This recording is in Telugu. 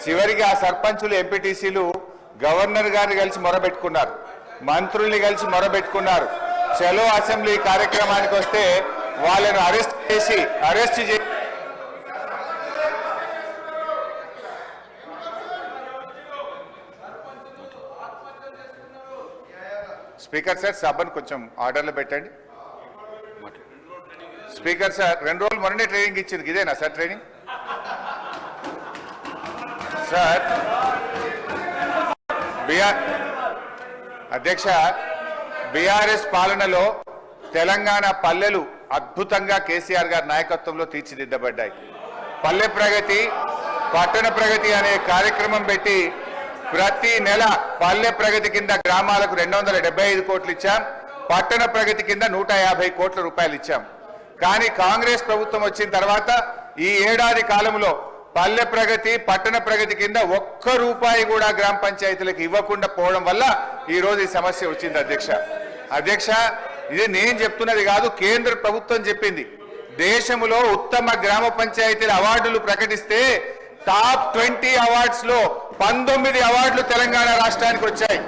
చివరికి ఆ సర్పంచులు ఎంపీటీసీలు గవర్నర్ గారిని కలిసి మొరబెట్టుకున్నారు, మంత్రుల్ని కలిసి మొరబెట్టుకున్నారు. చలో అసెంబ్లీ కార్యక్రమానికి వస్తే వాళ్ళను అరెస్ట్ చేసి స్పీకర్ సార్ సభను కొంచెం ఆర్డర్లో పెట్టండి. స్పీకర్ సార్ 2 రోజులు మొన్ననే ట్రైనింగ్ ఇచ్చింది, ఇదేనా సార్ ట్రైనింగ్? సార్ అధ్యక్ష, బీఆర్ఎస్ పాలనలో తెలంగాణ పల్లెలు అద్భుతంగా కేసీఆర్ గారి నాయకత్వంలో తీర్చిదిద్దబడ్డాయి. పల్లె ప్రగతి, పట్టణ ప్రగతి అనే కార్యక్రమం పెట్టి ప్రతి నెల పల్లె ప్రగతి కింద గ్రామాలకు 275 కోట్లు ఇచ్చాం, పట్టణ ప్రగతి కింద 150 కోట్ల రూపాయలు ఇచ్చాం. కానీ కాంగ్రెస్ ప్రభుత్వం వచ్చిన తర్వాత ఈ ఏడాది కాలంలో పల్లె ప్రగతి, పట్టణ ప్రగతి కింద ఒక్క రూపాయి కూడా గ్రామ పంచాయతీలకు ఇవ్వకుండా పోవడం వల్ల ఈ రోజు ఈ సమస్య వచ్చింది. అధ్యక్ష, ఇది నేను చెప్తున్నది కాదు, కేంద్ర ప్రభుత్వం చెప్పింది. దేశంలో ఉత్తమ గ్రామ పంచాయతీల అవార్డులు ప్రకటిస్తే టాప్ 20 అవార్డ్స్ లో 19 అవార్డులు తెలంగాణ రాష్ట్రానికి వచ్చాయి.